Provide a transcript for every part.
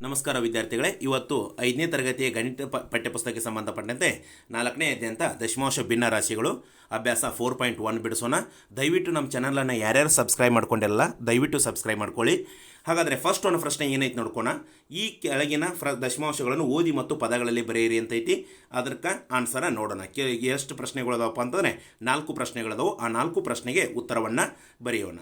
ನಮಸ್ಕಾರ ವಿದ್ಯಾರ್ಥಿಗಳೇ, ಇವತ್ತು 5ನೇ ತರಗತಿಯ ಗಣಿತ ಪಠ್ಯಪುಸ್ತಕಕ್ಕೆ ಸಂಬಂಧಪಟ್ಟಂತೆ 4ನೇ ಅಧ್ಯಾಯ ದಶಮಾಂಶ ಭಿನ್ನ ರಾಶಿಗಳು ಅಭ್ಯಾಸ 4.1 ಬಿಡಿಸೋಣ. ದಯವಿಟ್ಟು ನಮ್ಮ ಚಾನಲನ್ನು ಯಾರ್ಯಾರು ಸಬ್ಸ್ಕ್ರೈಬ್ ಮಾಡ್ಕೊಂಡಿರಲ್ಲ ದಯವಿಟ್ಟು ಸಬ್ಸ್ಕ್ರೈಬ್ ಮಾಡ್ಕೊಳ್ಳಿ. ಹಾಗಾದರೆ ಫಸ್ಟ್ ಒಂದು ಪ್ರಶ್ನೆ ಏನೈತೆ ನೋಡ್ಕೋಣ. ಈ ಕೆಳಗಿನ ದಶಮಾಂಶಗಳನ್ನು ಓದಿ ಮತ್ತು ಪದಗಳಲ್ಲಿ ಬರೆಯಿರಿ ಅಂತೈತಿ. ಅದಕ್ಕೆ ಆನ್ಸರ ನೋಡೋಣ. ಎಷ್ಟು ಪ್ರಶ್ನೆಗಳದಾವಪ್ಪ ಅಂತಂದರೆ 4 ಪ್ರಶ್ನೆಗಳದಾವು. ಆ 4 ಪ್ರಶ್ನೆಗೆ ಉತ್ತರವನ್ನು ಬರೆಯೋಣ.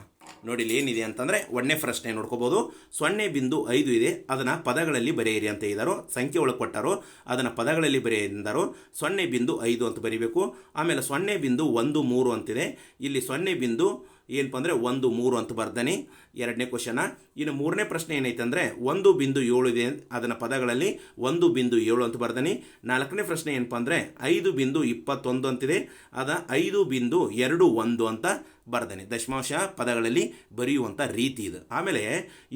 ನೋಡಿ ಇಲ್ಲಿ ಏನಿದೆ ಅಂತಂದರೆ, 1ನೇ ಪ್ರಶ್ನೆ ನೋಡ್ಕೋಬೋದು. 0.5 ಇದೆ, ಅದನ್ನು ಪದಗಳಲ್ಲಿ ಬರೆಯಿರಿ ಅಂತ ಇದ್ದಾರೋ, ಸಂಖ್ಯೆ ಒಳಗೆ ಕೊಟ್ಟಾರೋ ಅದನ್ನು ಪದಗಳಲ್ಲಿ ಬರೆಯಿಂದಾರೋ 0.5 ಅಂತ ಬರೀಬೇಕು. ಆಮೇಲೆ 0.13 ಅಂತಿದೆ. ಇಲ್ಲಿ 0. ಏನಪ್ಪ ಅಂದರೆ 1.3 ಅಂತ ಬರ್ದಾನೆ. 2ನೇ ಕ್ವಶನ. ಇನ್ನು 3ನೇ ಪ್ರಶ್ನೆ ಏನೈತೆ ಅಂದರೆ 1.7 ಇದೆ, ಅದನ್ನು ಪದಗಳಲ್ಲಿ 1.7 ಅಂತ ಬರ್ದಾನೆ. 4ನೇ ಪ್ರಶ್ನೆ ಏನಪ್ಪ ಅಂದರೆ 5.21 ಅಂತಿದೆ, ಅದ 5.21 ಅಂತ ಬರ್ದಾನೆ. ದಶಮಾಂಶ ಪದಗಳಲ್ಲಿ ಬರೆಯುವಂಥ ರೀತಿ ಇದು. ಆಮೇಲೆ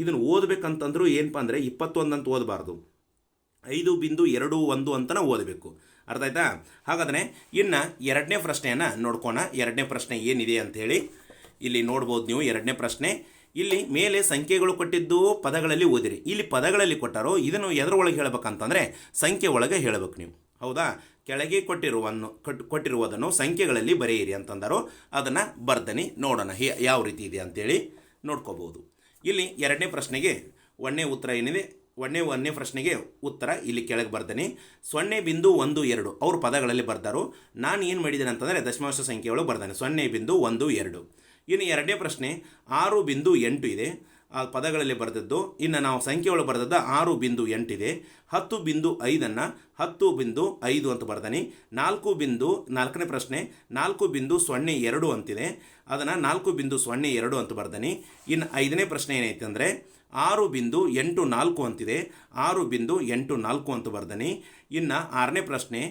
ಇದನ್ನು ಓದಬೇಕಂತಂದ್ರೂ ಏನಪ್ಪ ಅಂದರೆ 21 ಅಂತ ಓದಬಾರ್ದು, 5.21 ಅಂತಲೇ ಓದಬೇಕು. ಅರ್ಥ ಆಯ್ತಾ? ಹಾಗಾದರೆ ಇನ್ನು 2ನೇ ಪ್ರಶ್ನೆಯನ್ನು ನೋಡ್ಕೋಣ. 2ನೇ ಪ್ರಶ್ನೆ ಏನಿದೆ ಅಂಥೇಳಿ ಇಲ್ಲಿ ನೋಡ್ಬೋದು ನೀವು. 2ನೇ ಪ್ರಶ್ನೆ ಇಲ್ಲಿ ಮೇಲೆ ಸಂಖ್ಯೆಗಳು ಕೊಟ್ಟಿದ್ದು ಪದಗಳಲ್ಲಿ ಓದಿರಿ. ಇಲ್ಲಿ ಪದಗಳಲ್ಲಿ ಕೊಟ್ಟಾರೋ ಇದನ್ನು ಎದರೊಳಗೆ ಹೇಳ್ಬೇಕಂತಂದರೆ ಸಂಖ್ಯೆ ಒಳಗೆ ಹೇಳಬೇಕು ನೀವು. ಹೌದಾ? ಕೆಳಗೆ ಕೊಟ್ಟಿರುವುದನ್ನು ಸಂಖ್ಯೆಗಳಲ್ಲಿ ಬರೆಯಿರಿ ಅಂತಂದಾರೋ ಅದನ್ನು ಬರ್ದನಿ. ನೋಡೋಣ ಯಾವ ರೀತಿ ಇದೆ ಅಂತೇಳಿ ನೋಡ್ಕೋಬೋದು. ಇಲ್ಲಿ 2ನೇ ಪ್ರಶ್ನೆಗೆ 1ನೇ ಉತ್ತರ ಏನಿದೆ, 1ನೇ ಪ್ರಶ್ನೆಗೆ ಉತ್ತರ ಇಲ್ಲಿ ಕೆಳಗೆ ಬರ್ದೇನೆ. 0.12 ಅವರು ಪದಗಳಲ್ಲಿ ಬರ್ದಾರೋ. ನಾನು ಏನು ಮಾಡಿದ್ದೇನೆ ಅಂತಂದರೆ ದಶಮಾಂಶ ಸಂಖ್ಯೆಯೊಳಗೆ ಬರ್ದಾನೆ 0.12. ಇನ್ನು 2ನೇ ಪ್ರಶ್ನೆ 6.8 ಇದೆ, ಆ ಪದಗಳಲ್ಲಿ ಬರೆದದ್ದು. ಇನ್ನು ನಾವು ಸಂಖ್ಯೆ ಒಳಗೆ ಬರೆದದ್ದು 6.8 ಇದೆ. 10.5 10.5 ಅಂತ ಬರ್ದಾನೆ. 4ನೇ ಪ್ರಶ್ನೆ 4.02 ಅಂತಿದೆ, ಅದನ್ನು 4.02 ಅಂತ ಬರ್ದಾನೆ. ಇನ್ನು 5ನೇ ಪ್ರಶ್ನೆ ಏನೈತೆ ಅಂದರೆ 6.84 ಅಂತಿದೆ, 6.84 ಅಂತ ಬರ್ದಾನೆ. ಇನ್ನು 6ನೇ ಪ್ರಶ್ನೆ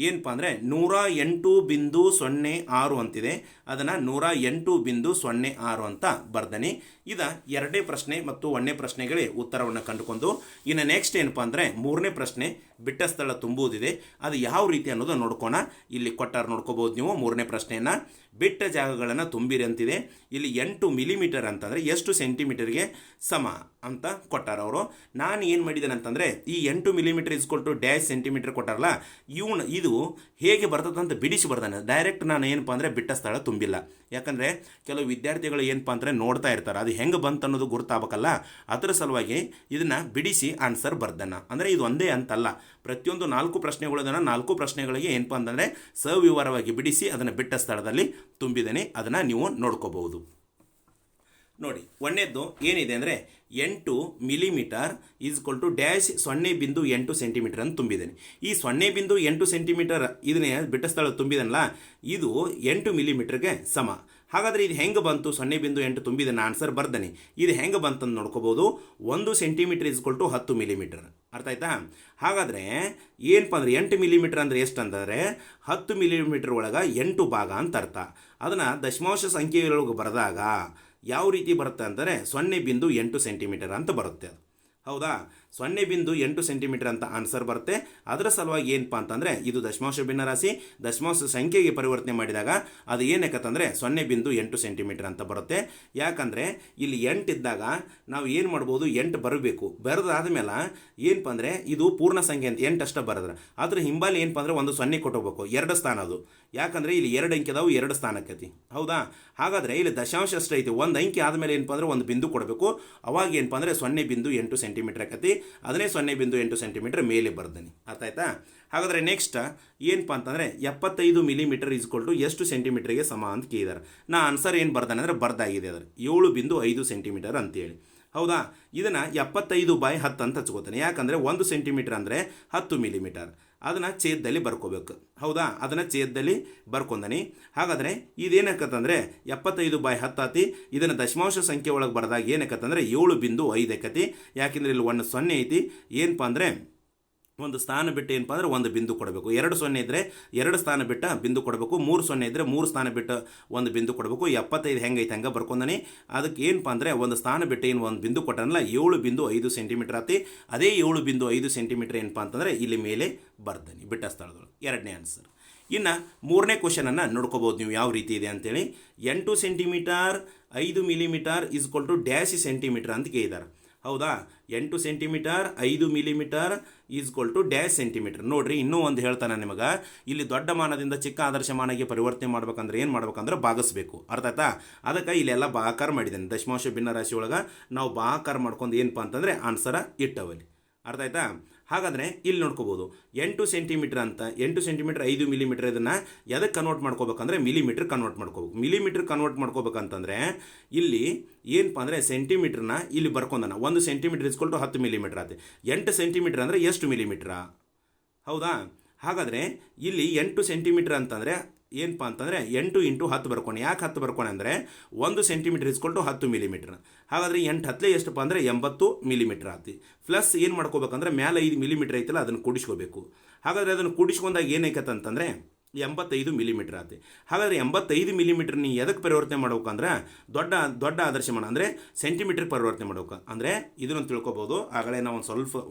ಏನಪ್ಪ ಅಂದರೆ 108.06 ಅಂತಿದೆ, ಅದನ್ನು 108.06 ಅಂತ ಬರ್ದಾನೆ. ಇದು 2ನೇ ಪ್ರಶ್ನೆ ಮತ್ತು 1ನೇ ಪ್ರಶ್ನೆಗಳೇ ಉತ್ತರವನ್ನು ಕಂಡುಕೊಂಡು ಇನ್ನು ನೆಕ್ಸ್ಟ್ ಏನಪ್ಪ ಅಂದರೆ 3ನೇ ಪ್ರಶ್ನೆ ಬಿಟ್ಟ ಸ್ಥಳ ತುಂಬುವುದಿದೆ. ಅದು ಯಾವ ರೀತಿ ಅನ್ನೋದು ನೋಡ್ಕೋಣ. ಇಲ್ಲಿ ಕೊಟ್ಟಾರ ನೋಡ್ಕೋಬೋದು ನೀವು. 3ನೇ ಪ್ರಶ್ನೆಯನ್ನು ಬಿಟ್ಟ ಜಾಗಗಳನ್ನು ತುಂಬಿರಿ ಅಂತಿದೆ. ಇಲ್ಲಿ 8 ಮಿಲಿಮೀಟರ್ ಅಂತಂದರೆ ಎಷ್ಟು ಸೆಂಟಿಮೀಟರ್ಗೆ ಸಮ ಅಂತ ಕೊಟ್ಟಾರ ಅವರು. ನಾನು ಏನು ಮಾಡಿದ್ದೇನೆ ಅಂತಂದರೆ ಈ 8 ಮಿಲಿಮೀಟರ್ ಇಸ್ಕೊಲ್ಟು ಡ್ಯಾಶ್ ಸೆಂಟಿಮೀಟರ್ ಕೊಟ್ಟಾರಲ್ಲ, ಇದು ಹೇಗೆ ಬರ್ತದೆ ಅಂತ ಬಿಡಿಸಿ ಬರ್ದಾನೆ. ಡೈರೆಕ್ಟ್ ನಾನು ಏನಪ್ಪ ಅಂದರೆ ಬಿಟ್ಟ ಸ್ಥಳ ತುಂಬಿಲ್ಲ. ಯಾಕಂದರೆ ಕೆಲವು ವಿದ್ಯಾರ್ಥಿಗಳು ಏನಪ್ಪ ಅಂದರೆ ನೋಡ್ತಾ ಇರ್ತಾರೆ, ಅದು ಹೆಂಗೆ ಬಂತು ಅನ್ನೋದು ಗುರುತಾಗಬೇಕಲ್ಲ, ಅದರ ಸಲುವಾಗಿ ಇದನ್ನು ಬಿಡಿಸಿ ಆನ್ಸರ್ ಬರ್ದಾನ. ಅಂದರೆ ಇದು ಒಂದೇ ಅಂತಲ್ಲ, ಪ್ರತಿಯೊಂದು 4 ಪ್ರಶ್ನೆಗಳದನ್ನು 4 ಪ್ರಶ್ನೆಗಳಿಗೆ ಏನಪ್ಪ ಅಂತಂದರೆ ಸವಿವರವಾಗಿ ಬಿಡಿಸಿ ಅದನ್ನು ಬಿಟ್ಟ ಸ್ಥಳದಲ್ಲಿ ತುಂಬಿದ್ದೇನೆ. ಅದನ್ನು ನೀವು ನೋಡ್ಕೋಬಹುದು. ನೋಡಿ 1ನೇದ್ದು ಏನಿದೆ ಅಂದರೆ 8 ಮಿಲಿಮೀಟರ್ ಈಸ್ಕೊಲ್ಟು ಡ್ಯಾಶ್ 0.8 ಸೆಂಟಿಮೀಟರ್ ಅಂತ ತುಂಬಿದ್ದೇನೆ. ಈ 0.8 ಸೆಂಟಿಮೀಟರ್ ಇದನ್ನೇ ಬಿಟ್ಟ ಸ್ಥಳ ತುಂಬಿದನಲ್ಲ, ಇದು 8 ಮಿಲಿಮೀಟರ್ಗೆ ಸಮ. ಹಾಗಾದರೆ ಇದು ಹೆಂಗೆ ಬಂತು? 0.8 ತುಂಬಿದನ ಆನ್ಸರ್ ಬರ್ದನಿ. ಇದು ಹೆಂಗೆ ಬಂತಂದು ನೋಡ್ಕೋಬೋದು. 1 ಸೆಂಟಿಮೀಟರ್ ಈಸ್ಕೊಲ್ಟು 10 ಮಿಲಿಮೀಟರ್. ಅರ್ಥ ಆಯ್ತಾ? ಹಾಗಾದರೆ ಏನಪ್ಪ ಅಂದರೆ 8 ಮಿಲಿಮೀಟರ್ ಅಂದರೆ ಎಷ್ಟು ಅಂತಂದರೆ 10 ಮಿಲಿಮೀಟರ್ ಒಳಗೆ 8 ಭಾಗ ಅಂತ ಅರ್ಥ. ಅದನ್ನು ದಶಮಾಂಶ ಸಂಖ್ಯೆಯೊಳಗೆ ಬರೆದಾಗ ಯಾವ ರೀತಿ ಬರುತ್ತೆ ಅಂದರೆ 0.8 ಸೆಂಟಿಮೀಟರ್ ಅಂತ ಬರುತ್ತೆ. ಹೌದಾ? 0.8 ಸೆಂಟಿಮೀಟರ್ ಅಂತ ಆನ್ಸರ್ ಬರುತ್ತೆ. ಅದರ ಸಲುವಾಗಿ ಏನಪ್ಪ ಅಂತಂದರೆ ಇದು ದಶಮಾಂಶ ಭಿನ್ನರಾಶಿ, ದಶಮಾಂಶ ಸಂಖ್ಯೆಗೆ ಪರಿವರ್ತನೆ ಮಾಡಿದಾಗ ಅದು ಏನಕ್ಕಂತಂದರೆ 0.8 ಸೆಂಟಿಮೀಟರ್ ಅಂತ ಬರುತ್ತೆ. ಯಾಕಂದರೆ ಇಲ್ಲಿ 8 ಇದ್ದಾಗ ನಾವು ಏನು ಮಾಡ್ಬೋದು, 8 ಬರಬೇಕು. ಬರೆದಾದ ಮೇಲೆ ಏನಪ್ಪ ಅಂದರೆ ಇದು ಪೂರ್ಣ ಸಂಖ್ಯೆ ಅಂತ 8 ಅಷ್ಟೇ ಬರೆದ್ರೆ ಅದ್ರ ಹಿಂಬಾಲಿ ಏನಪ್ಪ ಅಂದರೆ ಒಂದು 0 ಕೊಟ್ಟೋಗ್ಬೇಕು. 2 ಸ್ಥಾನ ಅದು. ಯಾಕಂದರೆ ಇಲ್ಲಿ 2 ಅಂಕೆ ಅದಾವು, 2 ಸ್ಥಾನಕ್ಕೈತಿ. ಹೌದಾ? ಹಾಗಾದರೆ ಇಲ್ಲಿ ದಶಾಂಶ ಅಷ್ಟೈತಿ. ಒಂದು ಅಂಕೆ ಆದಮೇಲೆ ಏನಪ್ಪ ಅಂದರೆ ಒಂದು ಬಿಂದು ಕೊಡಬೇಕು. ಅವಾಗ ಏನಪ್ಪ ಅಂದರೆ 0.8 ಸೆಂಟಿಮೀಟರ್ ಆಕತಿ. ಅದನ್ನೇ 0.8 ಸೆಂಟಿಮೀಟರ್ ಮೇಲೆ ಬರ್ದನಿ. ಅರ್ಥ ಆಯ್ತಾ? ಹಾಗಾದರೆ ನೆಕ್ಸ್ಟ್ ಏನಪ್ಪ ಅಂತಂದರೆ 75 ಮಿಲಿಮೀಟರ್ ಈಸ್ಕೊಲ್ಟು ಎಷ್ಟು ಸೆಂಟಿಮೀಟರ್ಗೆ ಸಮ ಅಂತ ಕೇಳಿದಾರೆ. ನಾ ಆನ್ಸರ್ ಏನು ಬರ್ದಾನೆ ಅಂದರೆ ಬರ್ದಾಗಿದೆ, ಅದರ 7.5 ಸೆಂಟಿಮೀಟರ್ ಅಂತೇಳಿ. ಹೌದಾ? ಇದನ್ನು 75/10 ಅಂತ ಹಚ್ಕೋತಾನೆ. ಯಾಕಂದರೆ 1 ಸೆಂಟಿಮೀಟರ್ ಅಂದರೆ 10 ಮಿಲಿಮೀಟರ್. ಅದನ್ನು ಛೇದದಲ್ಲಿ ಬರ್ಕೋಬೇಕು. ಹೌದಾ? ಅದನ್ನು ಛೇದದಲ್ಲಿ ಬರ್ಕೊಂಡನಿ. ಹಾಗಾದರೆ ಇದೇನಕ್ಕತ್ತಂದರೆ 75/10 ಆತಿ. ಇದನ್ನು ದಶಮಾಂಶ ಸಂಖ್ಯೆ ಒಳಗೆ ಬರೆದಾಗ ಏನಕ್ಕತ್ತಂದರೆ 7.5 ಆಕತಿ. ಯಾಕೆಂದರೆ ಇಲ್ಲಿ 1 0 ಐತಿ. ಏನಪ್ಪ ಅಂದರೆ ಒಂದು ಸ್ಥಾನ ಬಿಟ್ಟು ಏನಪ್ಪ ಅಂದರೆ ಒಂದು ಬಿಂದು ಕೊಡಬೇಕು. 2 0 ಇದ್ದರೆ 2 ಸ್ಥಾನ ಬಿಟ್ಟು ಬಿಂದು ಕೊಡಬೇಕು. 3 0 ಇದ್ದರೆ 3 ಸ್ಥಾನ ಬಿಟ್ಟು ಒಂದು ಬಿಂದು ಕೊಡಬೇಕು. 75 ಹೆಂಗೈತೆ ಹಂಗೆ ಬರ್ಕೊಂಡನಿ. ಅದಕ್ಕೆ ಏನಪ್ಪ ಅಂದರೆ ಒಂದು ಸ್ಥಾನ ಬಿಟ್ಟು ಏನು ಒಂದು ಬಿಂದು ಕೊಟ್ಟನಲ್ಲ, 7.5 ಸೆಂಟಿಮೀಟರ್ ಆತಿ. ಅದೇ 7.5 ಸೆಂಟಿಮೀಟರ್ ಏನಪ್ಪ ಅಂತಂದರೆ ಇಲ್ಲಿ ಮೇಲೆ ಬರ್ದನಿ ಬಿಟ್ಟ ಸ್ಥಳದೊಳಗೆ. 2ನೇ ಆನ್ಸರ್. ಇನ್ನು 3ನೇ ಕ್ವಶನನ್ನು ನೋಡ್ಕೋಬೋದು ನೀವು ಯಾವ ರೀತಿ ಇದೆ ಅಂತೇಳಿ. 8 centimetre 5 millimetre is equal to dash centimetre ಅಂತ ಕೇಳಿದ್ದಾರೆ. ಹೌದಾ? 8 centimetre 5 millimetre is equal to dash centimetre. ನೋಡ್ರಿ, ಇನ್ನೂ ಒಂದು ಹೇಳ್ತಾನೆ ನಿಮಗೆ. ಇಲ್ಲಿ ದೊಡ್ಡ ಮಾನದಿಂದ ಚಿಕ್ಕ ಆದರ್ಶಮಾನಕ್ಕೆ ಪರಿವರ್ತನೆ ಮಾಡ್ಬೇಕಂದ್ರೆ ಏನು ಮಾಡ್ಬೇಕಂದ್ರೆ ಭಾಗಿಸ್ಬೇಕು. ಅರ್ಥ ಆಯ್ತಾ? ಅದಕ್ಕೆ ಇಲ್ಲೆಲ್ಲ ಭಾಗಾಕಾರ ಮಾಡಿದ್ದೇನೆ. ದಶಮಾಂಶ ಭಿನ್ನರಾಶಿ ಒಳಗೆ ನಾವು ಭಾಗಾಕಾರ ಮಾಡ್ಕೊಂಡು ಏನಪ್ಪ ಅಂತಂದರೆ ಆನ್ಸರ ಇಟ್ಟವಲ್ಲಿ. ಅರ್ಥ ಆಯ್ತಾ? ಹಾಗಾದರೆ ಇಲ್ಲಿ ನೋಡ್ಕೋಬೋದು 8 ಸೆಂಟಿಮೀಟರ್ ಅಂತ, 8 ಸೆಂಟಿಮೀಟರ್ 5 ಮಿಲಿಮೀಟರ್ ಇದನ್ನು ಎದಕ್ಕೆ ಕನ್ವರ್ಟ್ ಮಾಡ್ಕೋಬೇಕಂದ್ರೆ ಮಿಲಿಮೀಟ್ರ್ ಕನ್ವರ್ಟ್ ಮಾಡ್ಕೋಬೇಕು. ಮಿಲಿಮೀಟ್ರ್ ಕನ್ವರ್ಟ್ ಮಾಡ್ಕೋಬೇಕಂತಂದರೆ ಇಲ್ಲಿ ಏನಪ್ಪ ಅಂದರೆ ಸೆಂಟಿಮೀಟ್ರನ್ನ ಇಲ್ಲಿ ಬರ್ಕೊಂಡನ 1 ಸೆಂಟಿಮೀಟರ್ ಇಸ್ಕೊಲ್ ಟು 10 ಮಿಲಿಮೀಟರ್ ಆಯ್ತು. 8 ಸೆಂಟಿಮೀಟರ್ ಅಂದರೆ ಎಷ್ಟು ಮಿಲಿಮೀಟ್ರಾ? ಹೌದಾ? ಹಾಗಾದರೆ ಇಲ್ಲಿ 8 ಸೆಂಟಿಮೀಟರ್ ಅಂತಂದರೆ ಏನಪ್ಪ ಅಂತಂದರೆ 8 × 10 ಬರ್ಕೊಂಡು. ಯಾಕೆ 10 ಬರ್ಕೊಂಡು ಅಂದರೆ 1 ಸೆಂಟಿಮೀಟರ್ ಇಸ್ಕೊಲ್ ಟು 10 ಮಿಲಿಮೀಟ್ರ್. ಹಾಗಾದರೆ 8 10 ಎಷ್ಟಪ್ಪ ಅಂದರೆ 80 ಮಿಲಿಮೀಟ್ರ್ ಆಯ್ತು. ಪ್ಲಸ್ ಏನು ಮಾಡ್ಕೋಬೇಕಂದ್ರೆ ಮೇಲೆ 5 ಮಿಲಿಮೀಟ್ರ್ ಐತಲ್ಲ ಅದನ್ನು ಕೂಡಿಸ್ಕೋಬೇಕು. ಹಾಗಾದರೆ ಅದನ್ನು ಕೂಡಿಸ್ಕೊಂಡಾಗ ಏನಾಯ್ಕತ್ತ ಅಂತಂದರೆ 85 ಮಿಲಿಮೀಟ್ರ್ ಆಯ್ತು. ಹಾಗಾದರೆ 85 ಮಿಲಿಮೀಟ್ರ್ ನೀವು ಎದಕ್ಕೆ ಪರಿವರ್ತನೆ ಮಾಡ್ಬೇಕಂದ್ರೆ ದೊಡ್ಡ ಆದರ್ಶಮಾನ ಅಂದರೆ ಸೆಂಟಿಮೀಟ್ರಿಗೆ ಪರಿವರ್ತನೆ ಮಾಡ್ಬೇಕು. ಅಂದರೆ ಇದನ್ನು ತಿಳ್ಕೊಬೋದು. ಆಗಲೇ ನಾವು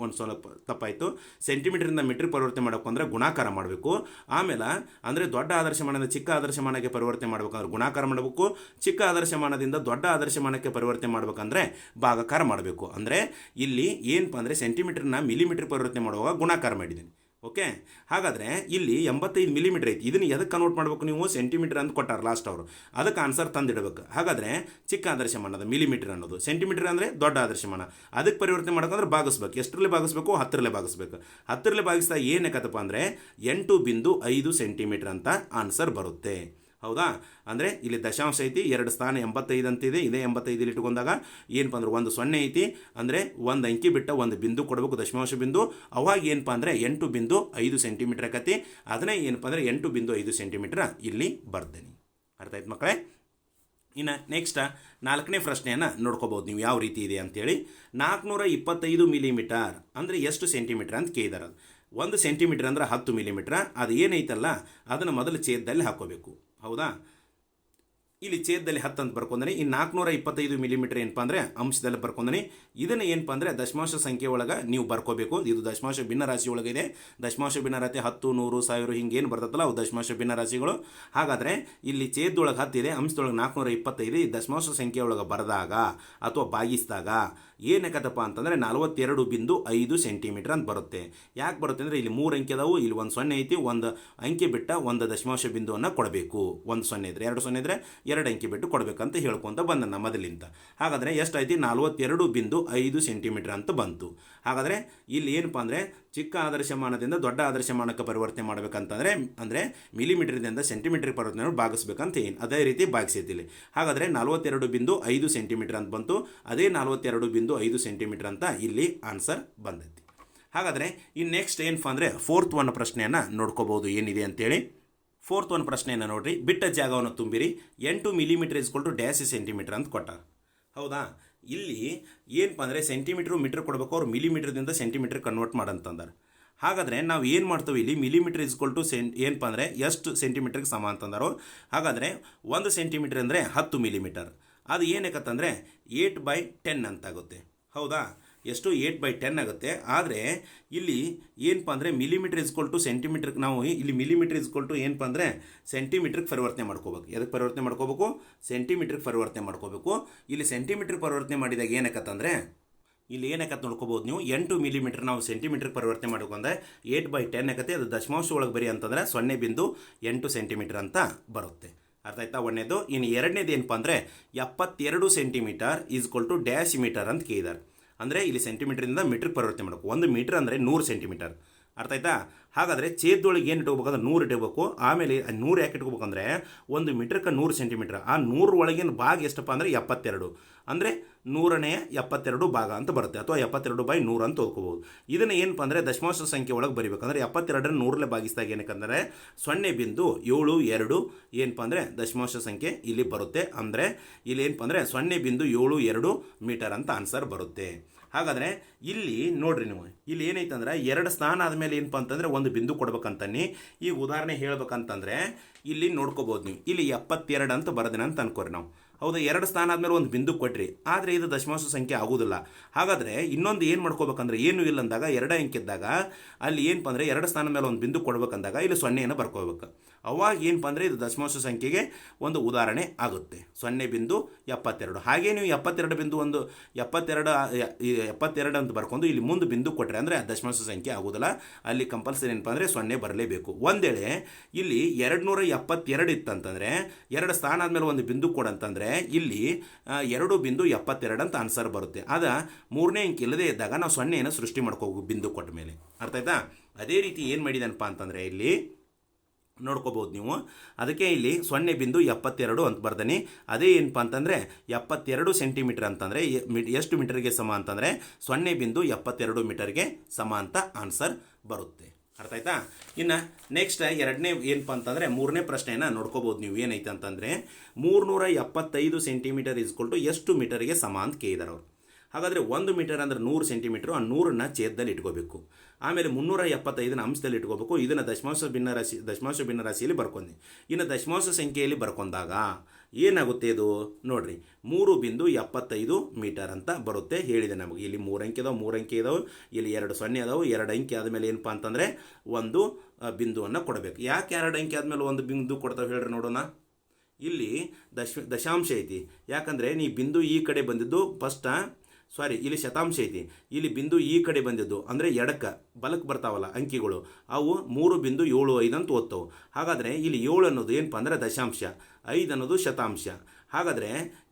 ಒಂದು ಸ್ವಲ್ಪ ತಪ್ಪಾಯಿತು. ಸೆಂಟಿಮೀಟ್ರಿಂದ ಮೀಟ್ರಿಗೆ ಪರಿವರ್ತನೆ ಮಾಡಬೇಕು ಅಂದರೆ ಗುಣಾಕಾರ ಮಾಡಬೇಕು. ಆಮೇಲೆ ಅಂದರೆ ದೊಡ್ಡ ಆದರ್ಶಮಾನದಿಂದ ಚಿಕ್ಕ ಆದರ್ಶಮಾನಕ್ಕೆ ಪರಿವರ್ತನೆ ಮಾಡ್ಬೇಕಂದ್ರೆ ಗುಣಾಕಾರ ಮಾಡಬೇಕು. ಚಿಕ್ಕ ಆದರ್ಶಮಾನದಿಂದ ದೊಡ್ಡ ಆದರ್ಶಮಾನಕ್ಕೆ ಪರಿವರ್ತನೆ ಮಾಡ್ಬೇಕಂದ್ರೆ ಭಾಗಾಕಾರ ಮಾಡಬೇಕು. ಅಂದರೆ ಇಲ್ಲಿ ಏನಪ್ಪ ಅಂದರೆ ಸೆಂಟಿಮೀಟ್ರನ್ನ ಮಿಲಿಮೀಟ್ರಿಗೆ ಪರಿವರ್ತನೆ ಮಾಡುವಾಗ ಗುಣಾಕಾರ ಮಾಡಿದ್ದೀನಿ. ಓಕೆ? ಹಾಗಾದರೆ ಇಲ್ಲಿ 85 ಮಿಲಿಮೀಟ್ರ್ ಐತಿ. ಇದನ್ನು ಎದಕ್ಕೆ ಕನ್ವರ್ಟ್ ಮಾಡಬೇಕು? ನೀವು ಸೆಂಟಿಮೀಟರ್ ಅಂತ ಕೊಟ್ಟಾರ ಲಾಸ್ಟ್ ಅವರು, ಅದಕ್ಕೆ ಆನ್ಸರ್ ತಂದಿಡಬೇಕು. ಹಾಗಾದರೆ ಚಿಕ್ಕ ಆದರ್ಶಮಾನದ ಮಿಲಿಮೀಟರ್ ಅನ್ನೋದು, ಸೆಂಟಿಮೀಟರ್ ಅಂದರೆ ದೊಡ್ಡ ಆದರ್ಶಮಾನ, ಅದಕ್ಕೆ ಪರಿವರ್ತನೆ ಮಾಡೋಕಂದ್ರೆ ಭಾಗಿಸ್ಬೇಕು. ಎಷ್ಟರಲ್ಲೇ ಭಾಗಿಸ್ಬೇಕು? 10ರಲ್ಲೇ ಭಾಗಿಸ್ಬೇಕು. 10ರಲ್ಲೇ ಭಾಗಿಸ್ತಾ ಏನಕ್ಕತ್ತಪ್ಪ ಅಂದರೆ 8.5 ಸೆಂಟಿಮೀಟರ್ ಅಂತ ಆನ್ಸರ್ ಬರುತ್ತೆ. ಹೌದಾ? ಅಂದರೆ ಇಲ್ಲಿ ದಶಾಂಶ ಐತಿ, 2 ಸ್ಥಾನ 85 ಅಂತಿದೆ. ಇದೇ 85 ಇಟ್ಕೊಂಡಾಗ ಏನಪ್ಪ ಅಂದ್ರೆ 1 0 ಐತಿ. ಅಂದರೆ 1 ಅಂಕಿ ಬಿಟ್ಟ 1 ಬಿಂದು ಕೊಡಬೇಕು, ದಶಮಾಂಶ ಬಿಂದು. ಅವಾಗ ಏನಪ್ಪ ಅಂದರೆ 8.5 ಸೆಂಟಿಮೀಟ್ರ್ ಆಕತಿ. ಅದನ್ನೇ ಏನಪ್ಪ ಅಂದರೆ 8.5 ಸೆಂಟಿಮೀಟ್ರ್ ಇಲ್ಲಿ ಬರ್ದೇನೆ. ಅರ್ಥ ಆಯ್ತು ಮಕ್ಕಳೇ? ಇನ್ನು ನೆಕ್ಸ್ಟ್ 4ನೇ ಪ್ರಶ್ನೆಯನ್ನು ನೋಡ್ಕೋಬೋದು ನೀವು ಯಾವ ರೀತಿ ಇದೆ ಅಂತೇಳಿ. 425 ಮಿಲಿಮೀಟರ್ ಅಂದರೆ ಎಷ್ಟು ಸೆಂಟಿಮೀಟ್ರ್ ಅಂತ ಕೇಳಿದಾರೆ. 1 ಸೆಂಟಿಮೀಟ್ರ್ ಅಂದ್ರೆ 10 ಮಿಲಿಮೀಟ್ರ್. ಅದು ಏನೈತಲ್ಲ ಅದನ್ನು ಮೊದಲು ಛೇದದಲ್ಲಿ ಹಾಕೋಬೇಕು. ಹೌದಾ? ಇಲ್ಲಿ ಛೇದದಲ್ಲಿ 10 ಅಂತ ಬರ್ಕೊಂಡನಿ. ಈ 425 ಮಿಲಿಮೀಟ್ರ್ ಏನಪ್ಪ ಅಂದರೆ ಅಂಶದಲ್ಲಿ ಬರ್ಕೊಂಡನಿ. ಇದನ್ನು ಏನಪ್ಪ ಅಂದರೆ ದಶಮಾಂಶ ಸಂಖ್ಯೆ ಒಳಗೆ ನೀವು ಬರ್ಕೋಬೇಕು. ಇದು ದಶಮಾಂಶ ಭಿನ್ನರಾಶಿ ಒಳಗಿದೆ. ದಶಮಾಂಶ ಭಿನ್ನರಾಶಿ 10 100 1000 ಹಿಂಗೇನು ಬರ್ತದಲ್ಲ ಅವು ದಶಮಾಂಶ ಭಿನ್ನರಾಶಿಗಳು. ಹಾಗಾದರೆ ಇಲ್ಲಿ ಛೇದದೊಳಗೆ 10 ಇದೆ, ಅಂಶದೊಳಗೆ 425. ಈ ದಶಮಾಂಶ ಸಂಖ್ಯೆ ಒಳಗೆ ಬರೆದಾಗ ಅಥವಾ ಭಾಗಿಸಿದಾಗ ಏನಕ್ಕತ್ತಪ್ಪ ಅಂತಂದರೆ 42.5 ಸೆಂಟಿಮೀಟ್ರ್ ಅಂತ ಬರುತ್ತೆ. ಯಾಕೆ ಬರುತ್ತೆ ಅಂದರೆ ಇಲ್ಲಿ 3 ಅಂಕಿ ಅದಾವು, ಇಲ್ಲಿ 1 0 ಐತಿ. 1 ಅಂಕಿ ಬಿಟ್ಟ 1 ದಶಮಾಂಶ ಬಿಂದುವನ್ನು ಕೊಡಬೇಕು. 1 0 ಇದ್ರೆ 2 0 ಇದ್ರೆ 2 ಅಂಕಿ ಬಿಟ್ಟು ಕೊಡಬೇಕಂತ ಹೇಳ್ಕೊಂತ ಬಂದ ಮೊದಲಿಂದ. ಹಾಗಾದರೆ ಎಷ್ಟಾಯ್ತು? 42.5 ಸೆಂಟಿಮೀಟ್ರ್ ಅಂತ ಬಂತು. ಹಾಗಾದರೆ ಇಲ್ಲಿ ಏನಪ್ಪ ಅಂದರೆ ಚಿಕ್ಕ ಆದರ್ಶಮಾನದಿಂದ ದೊಡ್ಡ ಆದರ್ಶಮಾನಕ್ಕೆ ಪರಿವರ್ತನೆ ಮಾಡಬೇಕಂತಂದರೆ ಅಂದರೆ ಮಿಲಿಮೀಟ್ರಿಂದ ಸೆಂಟಿಮೀಟ್ರಿಗೆ ಪರಿವರ್ತನೆ ಭಾಗಿಸ್ಬೇಕಂತ ಏನು ಅದೇ ರೀತಿ ಭಾಗಿಸೈತಿಲ್ಲಿ. ಹಾಗಾದರೆ 42.5 ಸೆಂಟಿಮೀಟ್ರ್ ಅಂತ ಬಂತು. ಅದೇ 42.5 ಸೆಂಟಿಮೀಟ್ರ್ ಅಂತ ಇಲ್ಲಿ ಆನ್ಸರ್ ಬಂದೈತಿ. ಹಾಗಾದರೆ ಈ ನೆಕ್ಸ್ಟ್ ಏನಪ್ಪ ಅಂದರೆ 4th 1 ಪ್ರಶ್ನೆಯನ್ನು ನೋಡ್ಕೋಬೋದು ಏನಿದೆ ಅಂತೇಳಿ. 4th 1 ಪ್ರಶ್ನೆಯನ್ನು ನೋಡಿರಿ. ಬಿಟ್ಟ ಜಾಗವನ್ನು ತುಂಬಿರಿ. 8 millimetre is equal to dash centimetre ಅಂತ ಕೊಟ್ಟ. ಹೌದಾ? ಇಲ್ಲಿ ಏನಪ್ಪ ಅಂದರೆ ಸೆಂಟಿಮೀಟ್ರು ಮೀಟ್ರ್ ಕೊಡ್ಬೇಕು, ಅವ್ರು ಮಿಲಿಮೀಟ್ರಿಂದ ಸೆಂಟಿಮೀಟ್ರ್ ಕನ್ವರ್ಟ್ ಮಾಡಂತಂದಾರೆ. ಹಾಗಾದರೆ ನಾವು ಏನು ಮಾಡ್ತೀವಿ ಇಲ್ಲಿ ಮಿಲಿಮೀಟ್ರ್ ಇಸ್ಕೊಲ್ ಟು ಏನಪ್ಪ ಅಂದರೆ ಎಷ್ಟು ಸೆಂಟಿಮೀಟ್ರಿಗೆ ಸಮ ಅಂತಂದಾರೋ. ಹಾಗಾದರೆ 1 ಸೆಂಟಿಮೀಟ್ರ್ ಅಂದರೆ 10 ಮಿಲಿಮೀಟರ್. ಅದು ಏನಕ್ಕಂತಂದರೆ 8/10 ಅಂತಾಗುತ್ತೆ. ಹೌದಾ? ಎಷ್ಟು? 8/10 ಆಗುತ್ತೆ. ಆದರೆ ಇಲ್ಲಿ ಏನಪ್ಪ ಅಂದರೆ ಮಿಲಿಮೀಟ್ರ್ ಇಸ್ಕೊಲ್ ಟು ಸೆಂಟಿಮೀಟ್ರಿಗೆ ನಾವು ಇಲ್ಲಿ ಮಿಲಿಮೀಟ್ರ್ ಇಸ್ಕೊಲ್ ಟು ಏನಪ್ಪ ಅಂದರೆ ಸೆಂಟಿಮೀಟ್ರಿಗೆ ಪರಿವರ್ತನೆ ಮಾಡ್ಕೋಬೇಕು. ಎದಕ್ಕೆ ಪರಿವರ್ತನೆ ಮಾಡ್ಕೋಬೇಕು? ಸೆಂಟಿಮೀಟ್ರಿಗೆ ಪರಿವರ್ತನೆ ಮಾಡ್ಕೋಬೇಕು. ಇಲ್ಲಿ ಸೆಂಟಿಮೀಟ್ರಿಗೆ ಪರಿವರ್ತನೆ ಮಾಡಿದಾಗ ಏನಕ್ಕಂತಂದರೆ ಇಲ್ಲಿ ಏನಕ್ಕಂತ ನೋಡ್ಕೋಬೋದು ನೀವು. 8 ಮಿಲಿಮೀಟ್ರ್ ನಾವು ಸೆಂಟಿಮೀಟ್ರಿಗೆ ಪರಿವರ್ತನೆ ಮಾಡ್ಕೊಂಡ್ರೆ 8/10 ಆಗುತ್ತೆ. ಅದು ದಶಮಾಂಶ ಒಳಗೆ ಬರಿ ಅಂತಂದರೆ 0.8 ಸೆಂಟಿಮೀಟ್ರ್ ಅಂತ ಬರುತ್ತೆ. ಅರ್ಥ ಆಯ್ತಾ? ಒಂದನೇದು. ಇನ್ನು ಎರಡನೇದು ಏನಪ್ಪ ಅಂದರೆ 72 centimetre is equal to dash metre ಅಂತ ಕೇಳಿದ್ದಾರೆ. ಅಂದರೆ ಇಲ್ಲಿ ಸೆಂಟಿಮೀಟ್ರಿಂದ ಮೀಟ್ರಿಗೆ ಪರಿವರ್ತನೆ ಮಾಡಬೇಕು. 1 ಮೀಟ್ರ್ ಅಂದರೆ 100 ಸೆಂಟಿಮೀಟರ್. ಅರ್ಥ ಆಯ್ತಾ? ಹಾಗಾದರೆ ಛೇದದೊಳಗೆ ಏನು ಇಟ್ಕೋಬೇಕಂದ್ರೆ 100 ಇಟ್ಕೋಬೇಕು. ಆಮೇಲೆ 100 ಯಾಕೆ ಇಟ್ಕೋಬೇಕಂದ್ರೆ 1 ಮೀಟ್ರಕ್ಕೆ 100 ಸೆಂಟಿಮೀಟ್ರ್. ಆ 100 ಒಳಗಿನ ಭಾಗ ಎಷ್ಟಪ್ಪ ಅಂದರೆ 72. ಅಂದರೆ 100ನೇ 72 ಭಾಗ ಅಂತ ಬರುತ್ತೆ, ಅಥವಾ 72/100 ಅಂತ ಓದ್ಕೋಬೋದು. ಇದನ್ನು ಏನಪ್ಪ ಅಂದರೆ ದಶಮಾಂಶ ಸಂಖ್ಯೆ ಒಳಗೆ ಬರೀಬೇಕಂದ್ರೆ 72ರ 100ರಲ್ಲಿ ಭಾಗಿಸಿದಾಗ ಏನಕ್ಕಂದರೆ 0.72 ಏನಪ್ಪ ಅಂದರೆ ದಶಮಾಂಶ ಸಂಖ್ಯೆ ಇಲ್ಲಿ ಬರುತ್ತೆ. ಅಂದರೆ ಇಲ್ಲಿ ಏನಪ್ಪ ಅಂದರೆ 0.72 ಮೀಟರ್ ಅಂತ ಆನ್ಸರ್ ಬರುತ್ತೆ. ಹಾಗಾದರೆ ಇಲ್ಲಿ ನೋಡ್ರಿ ನೀವು, ಇಲ್ಲಿ ಏನೈತಂದ್ರೆ 2 ಸ್ಥಾನ ಆದಮೇಲೆ ಏನಪ್ಪ ಅಂತಂದರೆ 1 ಬಿಂದು ಕೊಡ್ಬೇಕಂತನ್ನಿ. ಈಗ ಉದಾಹರಣೆ ಹೇಳ್ಬೇಕಂತಂದರೆ ಇಲ್ಲಿ ನೋಡ್ಕೋಬೋದು ನೀವು. ಇಲ್ಲಿ 72 ಅಂತ ಬರೋದಿನ ಅಂತ ಅನ್ಕೋರಿ ನಾವು. ಹೌದಾ? 2 ಸ್ಥಾನ ಆದಮೇಲೆ 1 ಬಿಂದು ಕೊಟ್ರಿ, ಆದರೆ ಇದು ದಶಮಾಂಶ ಸಂಖ್ಯೆ ಆಗೋದಿಲ್ಲ. ಹಾಗಾದರೆ ಇನ್ನೊಂದು ಏನು ಮಾಡ್ಕೋಬೇಕಂದ್ರೆ ಏನೂ ಇಲ್ಲ ಅಂದಾಗ 2 ಅಂಕಿ ಇದ್ದಾಗ ಅಲ್ಲಿ ಏನಪ್ಪ ಅಂದರೆ 2 ಸ್ಥಾನ ಮೇಲೆ 1 ಬಿಂದು ಕೊಡ್ಬೇಕಂದಾಗ ಇಲ್ಲಿ 0ಯನ್ನು ಬರ್ಕೋಬೇಕು. ಅವಾಗ ಏನಪ್ಪ ಅಂದರೆ ಇದು ದಶಮಾಂಶ ಸಂಖ್ಯೆಗೆ ಒಂದು ಉದಾಹರಣೆ ಆಗುತ್ತೆ. 0.72. ಹಾಗೆ ನೀವು 72 ಅಂತ ಬರ್ಕೊಂಡು ಇಲ್ಲಿ ಮುಂದೆ ಬಿಂದು ಕೊಟ್ಟರೆ ಅಂದರೆ ದಶಮಾಂಶ ಸಂಖ್ಯೆ ಆಗೋದಿಲ್ಲ. ಅಲ್ಲಿ ಕಂಪಲ್ಸರಿ ಏನಪ್ಪ ಅಂದರೆ 0 ಬರಲೇಬೇಕು. ಒಂದೇಳೆ ಇಲ್ಲಿ 272 ಇತ್ತಂತಂದರೆ 2 ಸ್ಥಾನ ಆದಮೇಲೆ ಒಂದು ಬಿಂದು ಕೊಡಂತಂದರೆ ಇಲ್ಲಿ 2.72 ಅಂತ ಆನ್ಸರ್ ಬರುತ್ತೆ. ಅದ 3ನೇ ಅಂಕ ಇಲ್ಲದೇ ಇದ್ದಾಗ ನಾವು 0ನ ಸೃಷ್ಟಿ ಮಾಡ್ಕೋಬೇಕು ಬಿಂದು ಕೊಟ್ಟ ಮೇಲೆ. ಅರ್ಥ ಆಯ್ತಾ? ಅದೇ ರೀತಿ ಏನು ಮಾಡಿದನಪ್ಪ ಅಂತಂದರೆ ಇಲ್ಲಿ ನೋಡ್ಕೋಬೋದು ನೀವು. ಅದಕ್ಕೆ ಇಲ್ಲಿ 0.72 ಅಂತ ಬರ್ದಾನೆ. ಅದೇ ಏನಪ್ಪ ಅಂತಂದರೆ 72 ಸೆಂಟಿಮೀಟರ್ ಅಂತಂದರೆ ಎಷ್ಟು ಮೀಟರ್ಗೆ ಸಮ ಅಂತಂದರೆ 0.72 ಮೀಟರ್ಗೆ ಸಮ ಅಂತ ಆನ್ಸರ್ ಬರುತ್ತೆ. ಅರ್ಥ ಆಯ್ತಾ? ಇನ್ನು ನೆಕ್ಸ್ಟ್ ಎರಡನೇ ಏನಪ್ಪ ಅಂತಂದರೆ 3ನೇ ಪ್ರಶ್ನೆಯನ್ನು ನೋಡ್ಕೋಬೋದು ನೀವು. ಏನೈತೆ ಅಂತಂದರೆ 375 ಸೆಂಟಿಮೀಟರ್ ಇಸ್ಕೊಲ್ಟು ಎಷ್ಟು ಮೀಟರ್ಗೆ ಸಮ ಅಂತ ಕೇಳಿದಾರೆ ಅವರು. ಹಾಗಾದರೆ 1 ಮೀಟರ್ ಅಂದರೆ 100 ಸೆಂಟಿಮೀಟ್ರು, ಆ 100ನ್ನ ಛೇದದಲ್ಲಿ ಇಟ್ಕೋಬೇಕು. ಆಮೇಲೆ 375ನ ಅಂಶದಲ್ಲಿ ಇಟ್ಕೋಬೇಕು. ಇದನ್ನು ದಶಮಾಂಶ ಭಿನ್ನರಾಶಿಯಲ್ಲಿ ಬರ್ಕೊಂಡೆ. ಇನ್ನು ದಶಮಾಂಶ ಸಂಖ್ಯೆಯಲ್ಲಿ ಬರ್ಕೊಂಡಾಗ ಏನಾಗುತ್ತೆ ಇದು ನೋಡ್ರಿ, 3.75 ಮೀಟರ್ ಅಂತ ಬರುತ್ತೆ. ಹೇಳಿದೆ ನಮಗೆ ಇಲ್ಲಿ 3 ಅಂಕೆ ಇದಾವೆ, 3 ಅಂಕೆ ಇದಾವೆ, ಇಲ್ಲಿ 2 0 ಅದಾವೆ. 2 ಅಂಕೆ ಆದಮೇಲೆ ಏನಪ್ಪ ಅಂತಂದರೆ ಒಂದು ಬಿಂದುವನ್ನು ಕೊಡಬೇಕು. ಯಾಕೆ 2 ಅಂಕೆ ಆದಮೇಲೆ ಒಂದು ಬಿಂದು ಕೊಡ್ತಾವೆ ಹೇಳ್ರಿ ನೋಡೋಣ. ಇಲ್ಲಿ ದಶಾಂಶ ಐತಿ. ಯಾಕಂದರೆ ನೀ ಬಿಂದು ಈ ಕಡೆ ಬಂದಿದ್ದು ಇಲ್ಲಿ ಶತಾಂಶ ಐತಿ. ಇಲ್ಲಿ ಬಿಂದು ಈ ಕಡೆ ಬಂದಿದ್ದು ಅಂದರೆ ಎಡಕ್ಕೆ ಬಲಕ್ಕೆ ಬರ್ತಾವಲ್ಲ ಅಂಕಿಗಳು, ಅವು 3.75 ಅಂತ ಓದ್ತಾವೆ. ಹಾಗಾದರೆ ಇಲ್ಲಿ 7 ಅನ್ನೋದು ಏನಪ್ಪ ಅಂದರೆ ದಶಾಂಶ, 5 ಅನ್ನೋದು ಶತಾಂಶ. ಹಾಗಾದರೆ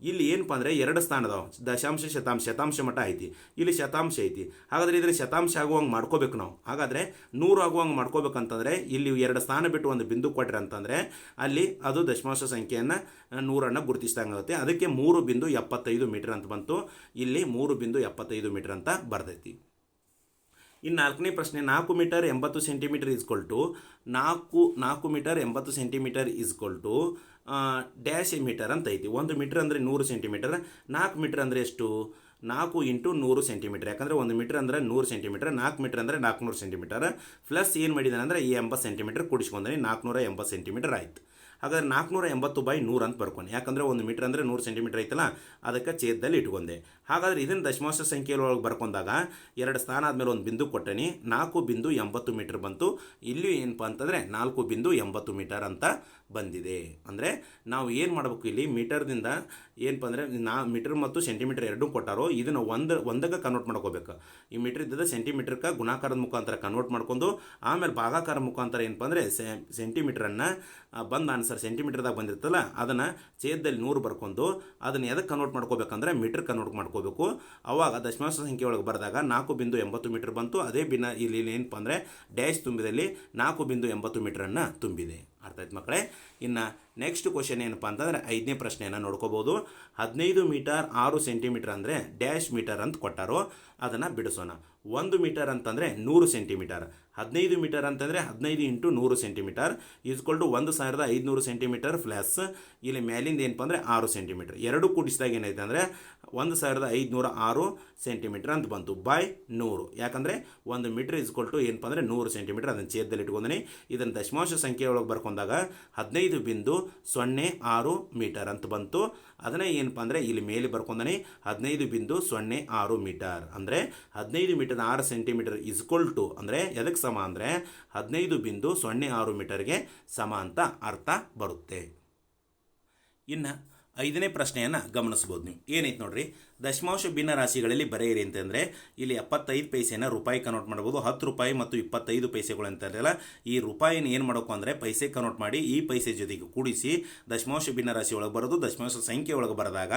ಇಲ್ಲಿ ಏನಪ್ಪ ಅಂದರೆ 2 ಸ್ಥಾನ ಅದಾವೆ, ದಶಾಂಶ ಶತಾಂಶ ಮಟ್ಟ ಐತಿ, ಇಲ್ಲಿ ಶತಾಂಶ ಐತಿ. ಹಾಗಾದರೆ ಇದರ ಶತಾಂಶ ಆಗುವಂಗೆ ಮಾಡ್ಕೋಬೇಕು ನಾವು. ಹಾಗಾದರೆ 100 ಆಗುವಂಗೆ ಮಾಡ್ಕೋಬೇಕಂತಂದರೆ ಇಲ್ಲಿ 2 ಸ್ಥಾನ ಬಿಟ್ಟು ಒಂದು ಬಿಂದು ಕೊಟ್ಟರೆ ಅಂತಂದರೆ ಅಲ್ಲಿ ಅದು ದಶಮಾಂಶ ಸಂಖ್ಯೆಯನ್ನು 100ಅನ್ನು ಗುರುತಿಸಿದಂಗೆ ಆಗುತ್ತೆ. ಅದಕ್ಕೆ 3.75 ಮೀಟರ್ ಅಂತ ಬಂತು. ಇಲ್ಲಿ 3.75 ಮೀಟರ್ ಅಂತ ಬರ್ತೈತಿ. ಇನ್ನು 4ನೇ ಪ್ರಶ್ನೆ 4 metre 80 centimetre is equal to 4 metre 80 centimetre is equal to dash metre ಅಂತ ಐತಿ. 1 ಮೀಟರ್ ಅಂದರೆ 100 ಸೆಂಟಿಮೀಟರ್, 4 ಮೀಟರ್ ಅಂದರೆ ಎಷ್ಟು? 4 × 100 ಸೆಂಟಿಮೀಟರ್. ಯಾಕಂದರೆ 1 ಮೀಟರ್ ಅಂದರೆ 100 ಸೆಂಟಿಮೀಟರ್, 4 ಮೀಟರ್ ಅಂದರೆ 400 ಸೆಂಟಿಮೀಟರ್. ಪ್ಲಸ್ ಏನು ಮಾಡಿದಾನೆ ಅಂದರೆ ಈ 80 ಸೆಂಟಿಮೀಟರ್ ಕೂಡಿಸ್ಕೊಂಡ್ರೆ 480 ಸೆಂಟಿಮೀಟರ್ ಆಯಿತು. ಹಾಗಾದ್ರೆ 480/100 ಅಂತ ಬರ್ಕೊಂಡು, ಯಾಕಂದರೆ 1 ಮೀಟರ್ ಅಂದರೆ 100 ಸೆಂಟಿಮೀಟರ್ ಐತಲ್ಲ, ಅದಕ್ಕೆ ಛೇದದಲ್ಲಿ ಇಟ್ಕೊಂಡೆ. ಹಾಗಾದರೆ ಇದನ್ನು ದಶಮಾಂಶ ಸಂಖ್ಯೆಯೊಳಗೆ ಬರ್ಕೊಂಡಾಗ 2 ಸ್ಥಾನ ಆದಮೇಲೆ ಒಂದು ಬಿಂದು ಕೊಟ್ಟೇನಿ, 4.80 ಮೀಟರ್ ಬಂತು. ಇಲ್ಲಿ ಏನಪ್ಪ ಅಂತಂದರೆ 4.80 ಮೀಟರ್ ಅಂತ ಬಂದಿದೆ. ಅಂದರೆ ನಾವು ಏನು ಮಾಡಬೇಕು, ಇಲ್ಲಿ ಮೀಟರ್ದಿಂದ ಏನಪ್ಪ ಅಂದರೆ ಮೀಟರ್ ಮತ್ತು ಸೆಂಟಿಮೀಟರ್ ಎರಡೂ ಕೊಟ್ಟಾರೋ ಇದನ್ನು ಒಂದಕ್ಕೆ ಕನ್ವರ್ಟ್ ಮಾಡ್ಕೋಬೇಕು. ಈ ಮೀಟರ್ ಇದ್ದದ ಸೆಂಟಿಮೀಟರ್ಗೆ ಗುಣಾಕಾರದ ಮುಖಾಂತರ ಕನ್ವರ್ಟ್ ಮಾಡ್ಕೊಂಡು ಆಮೇಲೆ ಭಾಗಾಕಾರ ಮುಖಾಂತರ ಏನಪ್ಪ ಅಂದರೆ ಸೆಂಟಿಮೀಟ್ರನ್ನು ಬಂದು ಆನ್ಸರ್ ಸೆಂಟಿಮೀಟರ್ದಾಗ ಬಂದಿರ್ತಲ್ಲ ಅದನ್ನು ಛೇದದಲ್ಲಿ 100 ಬರ್ಕೊಂಡು ಅದನ್ನು ಎದಕ್ಕೆ ಕನ್ವರ್ಟ್ ಮಾಡ್ಕೋಬೇಕಂದ್ರೆ ಮೀಟರ್ ಕನ್ವರ್ಟ್ ಮಾಡ್ಕೋಬೇಕು. ಅವಾಗ ದಶಮಾಂಶ ಸಂಖ್ಯೆ ಒಳಗೆ ಬರೆದಾಗ 4.80 ಮೀಟರ್ ಬಂತು. ಅದೇ ಇಲ್ಲಿ ಏನಪ್ಪ ಅಂದರೆ ಡ್ಯಾಶ್ ತುಂಬಿದಲ್ಲಿ 4.80 ಮೀಟರನ್ನು ತುಂಬಿದೆ. ಅರ್ಥ ಆಯ್ತು ಮಕ್ಕಳೇ? ಇನ್ನು ನೆಕ್ಸ್ಟ್ ಕ್ವಶನ್ ಏನಪ್ಪ ಅಂತಂದರೆ 5ನೇ ಪ್ರಶ್ನೆಯನ್ನು ನೋಡ್ಕೋಬೋದು. 15 ಮೀಟರ್ 6 ಸೆಂಟಿಮೀಟರ್ ಅಂದರೆ ಡ್ಯಾಶ್ ಮೀಟರ್ ಅಂತ ಕೊಟ್ಟಾರೋ ಅದನ್ನು ಬಿಡಿಸೋಣ. 1 ಮೀಟರ್ ಅಂತಂದರೆ 100 ಸೆಂಟಿಮೀಟರ್, 15 ಮೀಟರ್ ಅಂತಂದರೆ 15 × 100 ಸೆಂಟಿಮೀಟರ್ = 1500 ಸೆಂಟಿಮೀಟರ್ ಪ್ಲಸ್ ಇಲ್ಲಿ ಮೇಲಿಂದ ಏನಪ್ಪ ಅಂದರೆ 6 ಸೆಂಟಿಮೀಟರ್. ಎರಡು ಕೂಡಿಸಿದಾಗ ಏನೈತೆ ಅಂದರೆ 1506 ಸೆಂಟಿಮೀಟರ್ ಅಂತ ಬಂತು ಬೈ 100. ಯಾಕಂದರೆ 1 ಮೀಟರ್ ಏನಪ್ಪ ಅಂದರೆ 100 ಸೆಂಟಿಮೀಟರ್. ಅದನ್ನು ಛೇದದಲ್ಲಿ ಇಟ್ಕೊಂಡೀನಿ. ಇದನ್ನು ದಶಮಾಂಶ ಸಂಖ್ಯೆ ಒಳಗೆ ಬರ್ಕೊಂಡಾಗ 15.06 ಮೀಟರ್ ಅಂತ ಬಂತು. ಅದನ್ನೇ ಏನಪ್ಪ ಅಂದರೆ ಇಲ್ಲಿ ಮೇಲೆ ಬರ್ಕೊಂಡೀನಿ 15.06 ಮೀಟರ್. ಅಂದರೆ 15 ಮೀಟರ್ 6 ಸೆಂಟಿಮೀಟರ್ = ಅಂದರೆ ಎದಕ್ಕೆ ಸಮ ಅಂದರೆ 15.06 ಮೀಟರ್ಗೆ ಸಮ ಅಂತ ಅರ್ಥ ಬರುತ್ತೆ. ಇನ್ನು 5ನೇ ಪ್ರಶ್ನೆಯನ್ನು ಗಮನಿಸ್ಬೋದು ನೀವು. ಏನೈತೆ ನೋಡ್ರಿ, ದಶಮಾಂಶ ಭಿನ್ನ ರಾಶಿಗಳಲ್ಲಿ ಬರೆಯಿರಿ ಅಂತಂದರೆ ಇಲ್ಲಿ 75 ಪೈಸೆನ ರೂಪಾಯಿ ಕನ್ವರ್ಟ್ ಮಾಡ್ಬೋದು. 10 ರೂಪಾಯಿ ಮತ್ತು 25 ಪೈಸೆಗಳು ಅಂತಾರಲ್ಲ, ಈ ರೂಪಾಯಿನ ಏನು ಮಾಡಬೇಕು ಅಂದರೆ ಪೈಸೆ ಕನ್ವರ್ಟ್ ಮಾಡಿ ಈ ಪೈಸೆ ಜೊತೆಗೆ ಕೂಡಿಸಿ ದಶಮಾಂಶ ಭಿನ್ನ ರಾಶಿ ಒಳಗೆ ಬರೋದು. ದಶಮಾಂಶ ಸಂಖ್ಯೆ ಒಳಗೆ ಬರೆದಾಗ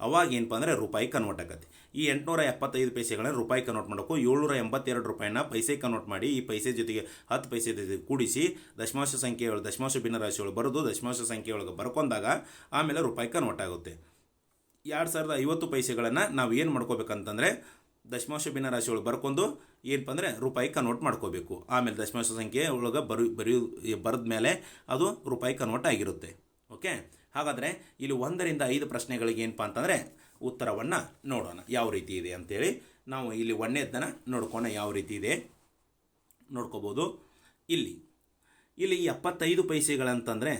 ಅವಾಗ ಏನಪ್ಪ ಅಂದರೆ ರೂಪಾಯಿ ಕನ್ವರ್ಟ್ ಆಗುತ್ತೆ. ಈ 875 ಪೈಸೆಗಳನ್ನ ರೂಪಾಯಿ ಕನ್ವರ್ಟ್ ಮಾಡಬೇಕು. 782 ರೂಪಾಯಿನ ಪೈಸೆ ಕನ್ವರ್ಟ್ ಮಾಡಿ ಈ ಪೈಸೆ ಜೊತೆಗೆ 10 ಪೈಸೆ ಜೊತೆಗೆ ಕೂಡಿಸಿ ದಶಮಾಂಶ ಸಂಖ್ಯೆ ಒಳಗೆ ದಶಮಾಂಶ ಭಿನ್ನ ರಾಶಿ ಒಳಗೆ ಬರೋದು. ದಶಮಾಂಶ ಸಂಖ್ಯೆ ಒಳಗೆ ಬರ್ಕೊಂಡಾಗ ಆಮೇಲೆ ರೂಪಾಯಿ ಕನ್ವರ್ಟ್ ಆಗುತ್ತೆ. 2050 ಪೈಸೆಗಳನ್ನು ನಾವು ಏನು ಮಾಡ್ಕೋಬೇಕಂತಂದರೆ ದಶಮಾಂಶ ಭಿನ್ನ ರಾಶಿ ಒಳಗೆ ಬರ್ಕೊಂಡು ಏನಪ್ಪ ಅಂದರೆ ರೂಪಾಯಿ ಕನ್ವರ್ಟ್ ಮಾಡ್ಕೋಬೇಕು. ಆಮೇಲೆ ದಶಮಾಂಶ ಸಂಖ್ಯೆ ಒಳಗೆ ಬರೆದ ಮೇಲೆ ಅದು ರೂಪಾಯಿ ಕನ್ವರ್ಟ್ ಆಗಿರುತ್ತೆ. ಓಕೆ, ಹಾಗಾದರೆ ಇಲ್ಲಿ 1 ರಿಂದ 5 ಪ್ರಶ್ನೆಗಳಿಗೆ ಏನಪ್ಪ ಅಂತಂದರೆ ಉತ್ತರವನ್ನು ನೋಡೋಣ ಯಾವ ರೀತಿ ಇದೆ ಅಂತೇಳಿ. ನಾವು ಇಲ್ಲಿ 1ನೇದನ್ನು ನೋಡ್ಕೊಂಡು ಯಾವ ರೀತಿ ಇದೆ ನೋಡ್ಕೋಬೋದು. ಇಲ್ಲಿ 75 ಪೈಸೆಗಳಂತಂದರೆ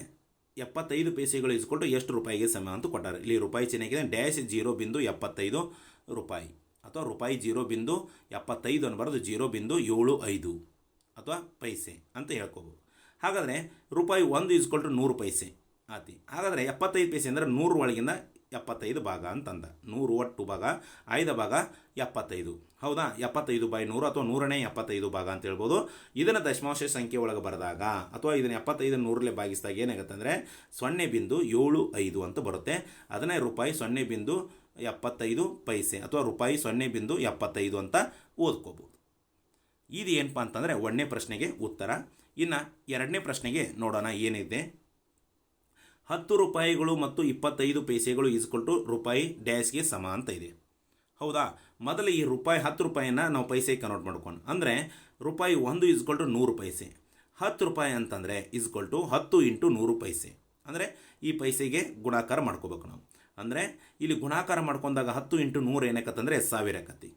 75 ಪೈಸೆಗಳು ಎಷ್ಟು ರೂಪಾಯಿಗೆ ಸಮ ಅಂತ ಕೊಟ್ಟಾರೆ. ಇಲ್ಲಿ ರೂಪಾಯಿ ಚಿಹ್ನೆಗೆ ಡ್ಯಾಶ್ 0.75 ರೂಪಾಯಿ ಅಥವಾ ರೂಪಾಯಿ 0.75 ಅನ್ನಬಾರ್ದು 0.75 ಅಥವಾ ಪೈಸೆ ಅಂತ ಹೇಳ್ಕೋಬೋದು. ಹಾಗಾದರೆ ರೂಪಾಯಿ 1 = 100 ಪೈಸೆ ಆತಿ. ಹಾಗಾದರೆ 75 ಪೈಸೆ ಅಂದರೆ 100 ಒಳಗಿಂದ 75 ಭಾಗ ಅಂತಂದ. 100 ಒಟ್ಟು ಭಾಗ 5 ಭಾಗ 75. ಹೌದಾ? 75/100 ಅಥವಾ 100ನೇ 75 ಭಾಗ ಅಂತ ಹೇಳ್ಬೋದು. ಇದನ್ನು ದಶಮಾಂಶ ಸಂಖ್ಯೆ ಒಳಗೆ ಬರೆದಾಗ ಅಥವಾ ಇದನ್ನು 75 100ಲೆ ಭಾಗಿಸಿದಾಗ ಏನಾಗುತ್ತೆ ಅಂದರೆ 0.75 ಅಂತ ಬರುತ್ತೆ. ಅದನ್ನೇ ರೂಪಾಯಿ 0.75 ಪೈಸೆ ಅಥವಾ ರೂಪಾಯಿ 0.75 ಅಂತ ಓದ್ಕೋಬೋದು. ಇದು ಏನಪ್ಪ ಅಂತಂದರೆ 1ನೇ ಪ್ರಶ್ನೆಗೆ ಉತ್ತರ. ಇನ್ನು 2ನೇ ಪ್ರಶ್ನೆಗೆ ನೋಡೋಣ ಏನಿದೆ. 10 ರೂಪಾಯಿಗಳು ಮತ್ತು 25 ಪೈಸೆಗಳು ರೂಪಾಯಿ ಡ್ಯಾಶ್ಗೆ ಸಮ ಅಂತ ಇದೆ. ಹೌದಾ? ಮೊದಲು ಈ ರೂಪಾಯಿ 10 ರೂಪಾಯಿನ ನಾವು ಪೈಸೆಗೆ ಕನ್ವರ್ಟ್ ಮಾಡ್ಕೊಂಡು ಅಂದರೆ ರೂಪಾಯಿ 1 = 100 ಪೈಸೆ. 10 ರೂಪಾಯಿ ಅಂತಂದರೆ = 10 × 100 ಪೈಸೆ. ಅಂದರೆ ಈ ಪೈಸೆಗೆ ಗುಣಾಕಾರ ಮಾಡ್ಕೋಬೇಕು ನಾವು. ಅಂದರೆ ಇಲ್ಲಿ ಗುಣಾಕಾರ ಮಾಡ್ಕೊಂಡಾಗ 10 × 100 ಏನಾಕತ್ತಂದರೆ 1000 ಆಕತಿ.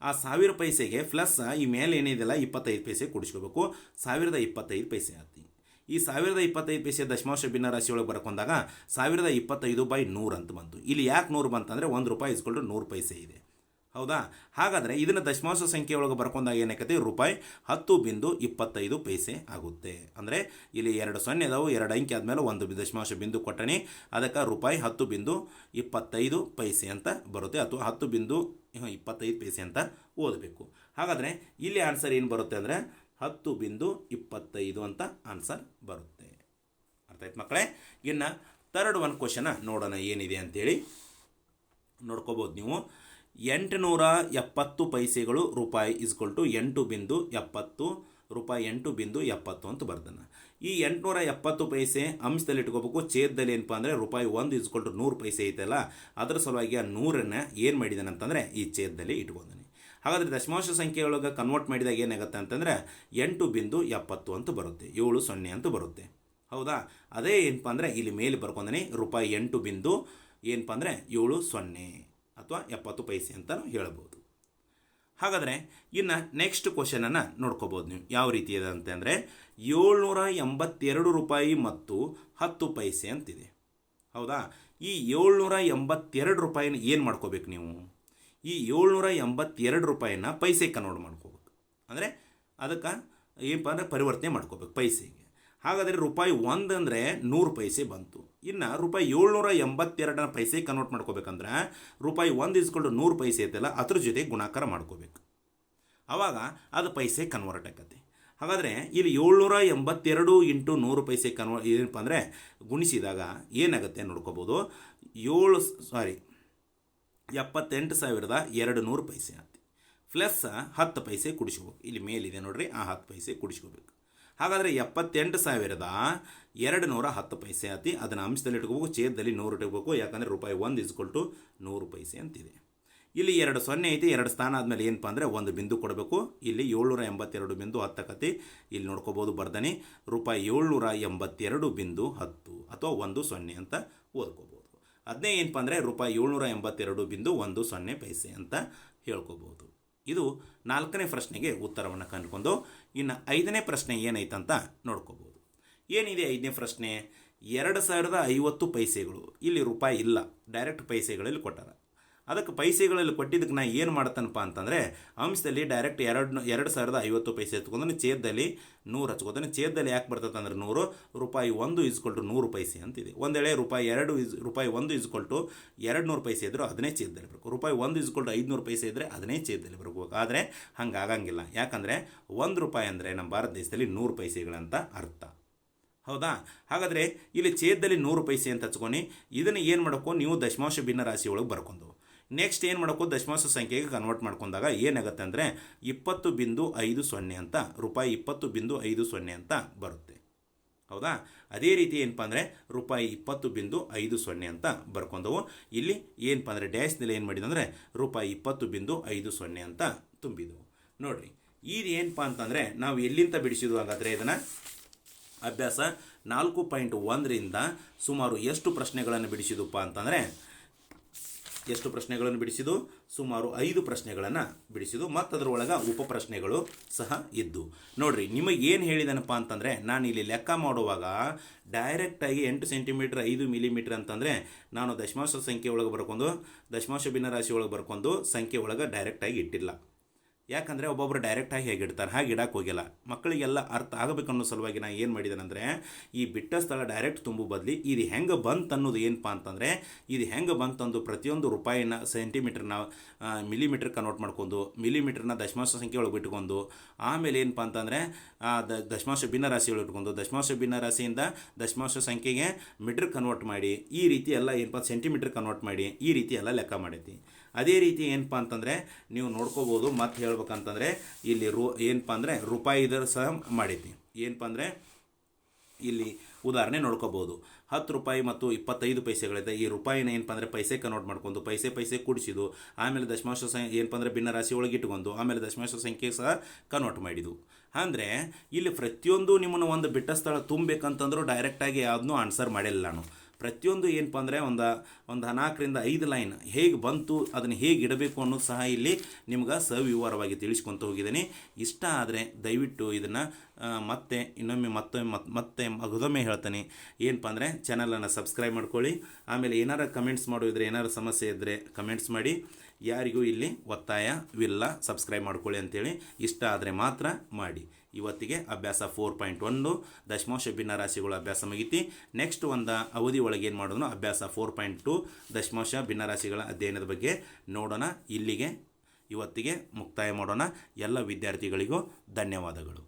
ಆ 1000 ಪೈಸೆಗೆ ಪ್ಲಸ್ ಈ ಮೇಲೆ ಏನಿದೆಯಲ್ಲ 25 ಪೈಸೆ ಕೂಡಿಸ್ಕೋಬೇಕು. 1025 ಪೈಸೆ ಆತಿ. ಈ 1025 ಪೈಸೆ ದಶಮಾಂಶ ಭಿನ್ನರಾಶಿ ಒಳಗೆ ಬರ್ಕೊಂಡಾಗ 1025/100 ಅಂತ ಬಂತು. ಇಲ್ಲಿ ಯಾಕೆ 100 ಬಂತಂದರೆ 1 ರೂಪಾಯಿ = 100 ಪೈಸೆ ಇದೆ. ಹೌದಾ? ಹಾಗಾದರೆ ಇದನ್ನು ದಶಮಾಂಶ ಸಂಖ್ಯೆ ಒಳಗೆ ಬರ್ಕೊಂಡಾಗ ಏನಾಕತಿ ರೂಪಾಯಿ 10.25 ಪೈಸೆ ಆಗುತ್ತೆ. ಅಂದರೆ ಇಲ್ಲಿ 2 0 ಅದಾವು, 2 ಅಂಕಿ ಆದಮೇಲೆ 1 ದಶಮಾಂಶ ಬಿಂದು ಕೊಟ್ಟಣಿ, ಅದಕ್ಕೆ ರೂಪಾಯಿ 10.25 ಪೈಸೆ ಅಂತ ಬರುತ್ತೆ ಅಥವಾ 10.25 ಪೈಸೆ ಅಂತ ಓದಬೇಕು. ಹಾಗಾದರೆ ಇಲ್ಲಿ ಆನ್ಸರ್ ಏನು ಬರುತ್ತೆ ಅಂದರೆ 10.25 ಅಂತ ಆನ್ಸರ್ ಬರುತ್ತೆ. ಅರ್ಥ ಆಯ್ತು ಮಕ್ಕಳೇ? ಇನ್ನು ಥರ್ಡ್ ಒನ್ ಕ್ವಶನ ನೋಡೋಣ ಏನಿದೆ ಅಂತೇಳಿ. ನೋಡ್ಕೋಬೋದು ನೀವು. 870 ಪೈಸೆಗಳು ರೂಪಾಯಿ = 8.70 ರೂಪಾಯಿ 8.70 ಅಂತ ಬರ್ತಾನೆ. ಈ 870 ಪೈಸೆ ಅಂಶದಲ್ಲಿ ಇಟ್ಕೋಬೇಕು. ಛೇದದಲ್ಲಿ ಏನಪ್ಪ ಅಂದರೆ ರೂಪಾಯಿ 1 = 100 ಪೈಸೆ ಐತಲ್ಲ, ಅದರ ಸಲುವಾಗಿ ಆ 100ನ್ನು ಏನು ಮಾಡಿದಾನೆ ಅಂತಂದರೆ ಈ ಛೇದದಲ್ಲಿ ಇಟ್ಕೊಂಡಾನೆ. ಹಾಗಾದರೆ ದಶಮಾಂಶ ಸಂಖ್ಯೆಯೊಳಗೆ ಕನ್ವರ್ಟ್ ಮಾಡಿದಾಗ ಏನಾಗುತ್ತೆ ಅಂತಂದರೆ 8.70 ಅಂತ ಬರುತ್ತೆ, 70 ಅಂತ ಬರುತ್ತೆ. ಹೌದಾ? ಅದೇ ಏನಪ್ಪ ಅಂದರೆ ಇಲ್ಲಿ ಮೇಲೆ ಬರ್ಕೊಂಡಾನೆ ರೂಪಾಯಿ 8 ಏನಪ್ಪ ಅಂದರೆ 70 ಅಥವಾ 70 ಪೈಸೆ ಅಂತ ಹೇಳ್ಬೋದು. ಹಾಗಾದರೆ ಇನ್ನು ನೆಕ್ಸ್ಟ್ ಕ್ವಶನನ್ನು ನೋಡ್ಕೋಬೋದು ನೀವು. ಯಾವ ರೀತಿ ಇದೆ ಅಂತಂದರೆ 782 ರೂಪಾಯಿ ಮತ್ತು 10 ಪೈಸೆ ಅಂತಿದೆ. ಹೌದಾ? ಈ 782 ರೂಪಾಯಿನ ಏನು ಮಾಡ್ಕೋಬೇಕು ನೀವು? ಈ 782 ರೂಪಾಯಿನ ಪೈಸೆ ಕನ್ವರ್ಟ್ ಮಾಡ್ಕೋಬೇಕು. ಅಂದರೆ ಅದಕ್ಕೆ ಏನಪ್ಪ ಅಂದರೆ ಪರಿವರ್ತನೆ ಮಾಡ್ಕೋಬೇಕು ಪೈಸೆಗೆ. ಹಾಗಾದರೆ ರೂಪಾಯಿ 1 ಅಂದರೆ 100 ಪೈಸೆ ಬಂತು. ಇನ್ನು ರೂಪಾಯಿ 782ನ ಪೈಸೆ ಕನ್ವರ್ಟ್ ಮಾಡ್ಕೋಬೇಕಂದ್ರೆ ರೂಪಾಯಿ 1 = 100 ಪೈಸೆ ಐತಲ್ಲ, ಅದ್ರ ಜೊತೆ ಗುಣಾಕಾರ ಮಾಡ್ಕೋಬೇಕು. ಆವಾಗ ಅದು ಪೈಸೆ ಕನ್ವರ್ಟ್ ಆಕತಿ. ಹಾಗಾದರೆ ಇಲ್ಲಿ 782 × 100 ಪೈಸೆ ಏನಪ್ಪ ಅಂದರೆ ಗುಣಿಸಿದಾಗ ಏನಾಗುತ್ತೆ ನೋಡ್ಕೋಬೋದು. 78,200 ಪೈಸೆ ಆಯ್ತು. ಪ್ಲಸ್ 10 ಪೈಸೆ ಕುಡಿಸ್ಕೋಬೇಕು. ಇಲ್ಲಿ ಮೇಲಿದೆ ನೋಡ್ರಿ, ಆ 10 ಪೈಸೆ ಕುಡಿಸ್ಕೋಬೇಕು. ಹಾಗಾದರೆ 78,210 ಪೈಸೆ ಆತಿ. ಅದನ್ನು ಅಂಶದಲ್ಲಿ ಇಟ್ಕೋಬೇಕು, ಛೇದದಲ್ಲಿ 100 ಇಟ್ಕೋಬೇಕು. ಯಾಕಂದರೆ ರೂಪಾಯಿ 1 = 100 ಪೈಸೆ ಅಂತಿದೆ. ಇಲ್ಲಿ 2 0 ಐತಿ, 2 ಸ್ಥಾನ ಆದಮೇಲೆ ಏನಪ್ಪ ಅಂದರೆ 1 ಬಿಂದು ಕೊಡಬೇಕು. ಇಲ್ಲಿ 782.10 ಆಕತಿ. ಇಲ್ಲಿ ನೋಡ್ಕೋಬೋದು ಬರ್ದಾನೆ ರೂಪಾಯಿ 782.10 ಅಥವಾ 10 ಅಂತ ಓದ್ಕೋಬೋದು. ಅದನ್ನೇ ಏನಪ್ಪ ಅಂದರೆ ರೂಪಾಯಿ 782.10 ಪೈಸೆ ಅಂತ ಹೇಳ್ಕೋಬೋದು. ಇದು 4ನೇ ಪ್ರಶ್ನೆಗೆ ಉತ್ತರವನ್ನು ಕಂಡುಕೊಂಡು ಇನ್ನು 5ನೇ ಪ್ರಶ್ನೆ ಏನೈತಂತ ನೋಡ್ಕೋಬೋದು. ಏನಿದೆ 5ನೇ ಪ್ರಶ್ನೆ? 2050 ಪೈಸೆಗಳು. ಇಲ್ಲಿ ರೂಪಾಯಿ ಇಲ್ಲ, ಡೈರೆಕ್ಟ್ ಪೈಸೆಗಳಲ್ಲಿ ಕೊಟ್ಟಾರ. ಅದಕ್ಕೆ ಪೈಸೆಗಳಲ್ಲಿ ಕೊಟ್ಟಿದ್ದಕ್ಕೆ ನಾ ಏನು ಮಾಡ್ತಾನಪ್ಪ ಅಂತಂದರೆ ಅಂಶದಲ್ಲಿ ಡೈರೆಕ್ಟ್ 2050 ಪೈಸೆ ಎತ್ಕೊಂಡ್ರೆ ಛೇದದಲ್ಲಿ 100 ಹಚ್ಕೋತಾನೆ. ಛೇದದಲ್ಲಿ ಯಾಕೆ ಬರ್ತದೆ ಅಂದ್ರೆ 100, ರೂಪಾಯಿ 1 = 100 ಪೈಸೆ ಅಂತಿದೆ. ಒಂದು ವೇಳೆ ರೂಪಾಯಿ 1 = 200 ಪೈಸೆ ಇದ್ದರೂ ಅದನ್ನೇ ಛೇದದಲ್ಲಿ ಬರಬೇಕು. ರೂಪಾಯಿ 1 = 500 ಪೈಸೆ ಇದ್ದರೆ ಅದನ್ನೇ ಛೇದದಲ್ಲಿ ಬರಬೇಕು. ಆದರೆ ಹಂಗಾಗಂಗಿಲ್ಲ. ಯಾಕಂದರೆ 1 ರೂಪಾಯಿ ಅಂದರೆ ನಮ್ಮ ಭಾರತ ದೇಶದಲ್ಲಿ 100 ಪೈಸೆಗಳಂತ ಅರ್ಥ. ಹೌದಾ? ಹಾಗಾದರೆ ಇಲ್ಲಿ ಛೇದದಲ್ಲಿ 100 ಪೈಸೆ ಅಂತ ಹಚ್ಕೊಂಡು ಇದನ್ನು ಏನು ಮಾಡಬೇಕು ನೀವು ದಶಮಾಂಶ ಭಿನ್ನ ರಾಶಿ ಒಳಗೆ ಬರ್ಕೊಂಡು ನೆಕ್ಸ್ಟ್ ಏನು ಮಾಡಬೇಕು ದಶಮಾಂಶ ಸಂಖ್ಯೆಗೆ ಕನ್ವರ್ಟ್ ಮಾಡ್ಕೊಂಡಾಗ ಏನಾಗುತ್ತೆ ಅಂದರೆ 20.50 ಅಂತ ರೂಪಾಯಿ 20.50 ಅಂತ ಬರುತ್ತೆ. ಹೌದಾ? ಅದೇ ರೀತಿ ಏನಪ್ಪ ಅಂದರೆ ರೂಪಾಯಿ 20.50 ಅಂತ ಬರ್ಕೊಂಡವು. ಇಲ್ಲಿ ಏನಪ್ಪ ಅಂದರೆ ಡ್ಯಾಶ್ನಲ್ಲಿ ಏನು ಮಾಡಿದೆ ಅಂದರೆ ರೂಪಾಯಿ 20.50 ಅಂತ ತುಂಬಿದವು. ನೋಡಿರಿ, ಇದು ಏನಪ್ಪ ಅಂತಂದರೆ ನಾವು ಎಲ್ಲಿಂದ ಬಿಡಿಸಿದ್ವು ಹಾಗಾದರೆ ಇದನ್ನು ಅಭ್ಯಾಸ 4.1ರಿಂದ ಸುಮಾರು ಎಷ್ಟು ಪ್ರಶ್ನೆಗಳನ್ನು ಬಿಡಿಸಿದಪ್ಪ ಅಂತಂದರೆ ಎಷ್ಟು ಪ್ರಶ್ನೆಗಳನ್ನು ಬಿಡಿಸಿದು? ಸುಮಾರು 5 ಪ್ರಶ್ನೆಗಳನ್ನು ಬಿಡಿಸಿದು. ಮತ್ತು ಅದರೊಳಗೆ ಉಪ ಪ್ರಶ್ನೆಗಳು ಸಹ ಇದ್ದು. ನೋಡಿರಿ, ನಿಮಗೆ ಏನು ಹೇಳಿದನಪ್ಪ ಅಂತಂದರೆ ನಾನು ಇಲ್ಲಿ ಲೆಕ್ಕ ಮಾಡುವಾಗ ಡೈರೆಕ್ಟಾಗಿ 8 ಸೆಂಟಿಮೀಟ್ರ್ 5 ಮಿಲಿಮೀಟ್ರ್ ಅಂತಂದರೆ ನಾನು ದಶಮಾಂಶ ಸಂಖ್ಯೆ ಒಳಗೆ ಬರ್ಕೊಂಡು ದಶಮಾಂಶ ಭಿನ್ನರಾಶಿ ಒಳಗೆ ಬರ್ಕೊಂಡು ಸಂಖ್ಯೆ ಒಳಗೆ ಡೈರೆಕ್ಟಾಗಿ ಇಟ್ಟಿಲ್ಲ. ಯಾಕಂದರೆ ಒಬ್ಬೊಬ್ಬರು ಡೈರೆಕ್ಟಾಗಿ ಹೇಗೆ ಇಡ್ತಾರೆ ಹಾಗೆ ಇಡಕ್ಕೆ ಹೋಗಿಲ್ಲ. ಮಕ್ಕಳಿಗೆಲ್ಲ ಅರ್ಥ ಆಗಬೇಕು ಅನ್ನೋ ಸಲುವಾಗಿ ನಾನು ಏನು ಮಾಡಿದ್ದೇನೆಂದರೆ ಈ ಬಿಟ್ಟ ಸ್ಥಳ ಡೈರೆಕ್ಟ್ ತುಂಬು ಬದಲಿ ಇದು ಹೆಂಗೆ ಬಂತು ಅನ್ನೋದು ಏನಪ್ಪ ಅಂತಂದರೆ ಇದು ಹೆಂಗೆ ಬಂತಂದು ಪ್ರತಿಯೊಂದು ರೂಪಾಯಿನ ಸೆಂಟಿಮೀಟ್ರನ್ನ ಮಿಲಿಮೀಟ್ರ್ ಕನ್ವರ್ಟ್ ಮಾಡ್ಕೊಂಡು ಮಿಲಿಮೀಟ್ರನ್ನ ದಶಮಾಂಶ ಸಂಖ್ಯೆ ಒಳಗೆ ಬಿಟ್ಕೊಂಡು ಆಮೇಲೆ ಏನಪ್ಪ ಅಂತಂದರೆ ದಶಮಾಂಶ ಭಿನ್ನರಾಶಿ ಒಳಗೆ ಇಟ್ಕೊಂಡು ದಶಮಾಂಶ ಭಿನ್ನರಾಶಿಯಿಂದ ದಶಮಾಂಶ ಸಂಖ್ಯೆಗೆ ಮೀಟ್ರ್ ಕನ್ವರ್ಟ್ ಮಾಡಿ ಈ ರೀತಿ ಎಲ್ಲ ಏನಪ್ಪ ಸೆಂಟಿಮೀಟ್ರ್ ಕನ್ವರ್ಟ್ ಮಾಡಿ ಈ ರೀತಿ ಎಲ್ಲ ಲೆಕ್ಕ ಮಾಡೈತಿ. ಅದೇ ರೀತಿ ಏನಪ್ಪ ಅಂತಂದರೆ ನೀವು ನೋಡ್ಕೋಬೋದು. ಮತ್ತೆ ಹೇಳ್ಬೇಕಂತಂದರೆ ಇಲ್ಲಿ ಏನಪ್ಪ ಅಂದರೆ ರೂಪಾಯಿದ ಸಹ ಮಾಡೈತಿ. ಏನಪ್ಪ ಅಂದರೆ ಇಲ್ಲಿ ಉದಾಹರಣೆ ನೋಡ್ಕೋಬೋದು. 10 ರೂಪಾಯಿ ಮತ್ತು 25 ಪೈಸೆಗಳಿದೆ. ಈ ರೂಪಾಯಿನ ಏನಪ್ಪ ಅಂದರೆ ಪೈಸೆ ಕನ್ವರ್ಟ್ ಮಾಡ್ಕೊಂಡು ಪೈಸೆ ಕೂಡಿಸಿದು ಆಮೇಲೆ ದಶಮಾಂಶ ಏನಪ್ಪ ಅಂದರೆ ಭಿನ್ನರಾಶಿ ಒಳಗೆ ಇಟ್ಕೊಂಡು ಆಮೇಲೆ ದಶಮಾಂಶ ಸಂಖ್ಯೆ ಸಹ ಕನ್ವರ್ಟ್ ಮಾಡಿದ್ದು. ಅಂದರೆ ಇಲ್ಲಿ ಪ್ರತಿಯೊಂದು ನಿಮ್ಮನ್ನು ಒಂದು ಬಿಟ್ಟ ಸ್ಥಳ ತುಂಬಬೇಕಂತಂದ್ರೂ ಡೈರೆಕ್ಟಾಗಿ ಯಾವುದನ್ನೂ ಆನ್ಸರ್ ಮಾಡಿಲ್ಲ ನಾನು. ಪ್ರತಿಯೊಂದು ಏನಪ್ಪ ಅಂದರೆ ಒಂದು 4 ರಿಂದ 5 ಲೈನ್ ಹೇಗೆ ಬಂತು ಅದನ್ನು ಹೇಗೆ ಇಡಬೇಕು ಅನ್ನೋದು ಸಹ ಇಲ್ಲಿ ನಿಮ್ಗೆ ಸವಿವರವಾಗಿ ತಿಳಿಸ್ಕೊತ ಹೋಗಿದ್ದೀನಿ. ಇಷ್ಟ ಆದರೆ ದಯವಿಟ್ಟು ಇದನ್ನು ಮತ್ತೆ ಮಗದೊಮ್ಮೆ ಹೇಳ್ತೀನಿ. ಏನಪ್ಪ ಅಂದರೆ ಚಾನಲನ್ನು ಸಬ್ಸ್ಕ್ರೈಬ್ ಮಾಡ್ಕೊಳ್ಳಿ. ಆಮೇಲೆ ಏನಾರು ಕಮೆಂಟ್ಸ್ ಮಾಡೋದಿದ್ರೆ ಏನಾರು ಸಮಸ್ಯೆ ಇದ್ದರೆ ಕಮೆಂಟ್ಸ್ ಮಾಡಿ. ಯಾರಿಗೂ ಇಲ್ಲಿ ಒತ್ತಾಯವಿಲ್ಲ ಸಬ್ಸ್ಕ್ರೈಬ್ ಮಾಡ್ಕೊಳ್ಳಿ ಅಂಥೇಳಿ. ಇಷ್ಟ ಆದರೆ ಮಾತ್ರ ಮಾಡಿ. ಇವತ್ತಿಗೆ ಅಭ್ಯಾಸ 4.1 ದಶಮಾಂಶ ಭಿನ್ನರಾಶಿಗಳ ಅಭ್ಯಾಸ ಮುಗಿತಿ. ನೆಕ್ಸ್ಟ್ ಒಂದು ಅವಧಿ ಒಳಗೆ ಏನು ಮಾಡೋಣ ಅಭ್ಯಾಸ 4.2 ದಶಮಾಂಶ ಭಿನ್ನರಾಶಿಗಳ ಅಧ್ಯಯನದ ಬಗ್ಗೆ ನೋಡೋಣ. ಇಲ್ಲಿಗೆ ಇವತ್ತಿಗೆ ಮುಕ್ತಾಯ ಮಾಡೋಣ. ಎಲ್ಲ ವಿದ್ಯಾರ್ಥಿಗಳಿಗೂ ಧನ್ಯವಾದಗಳು.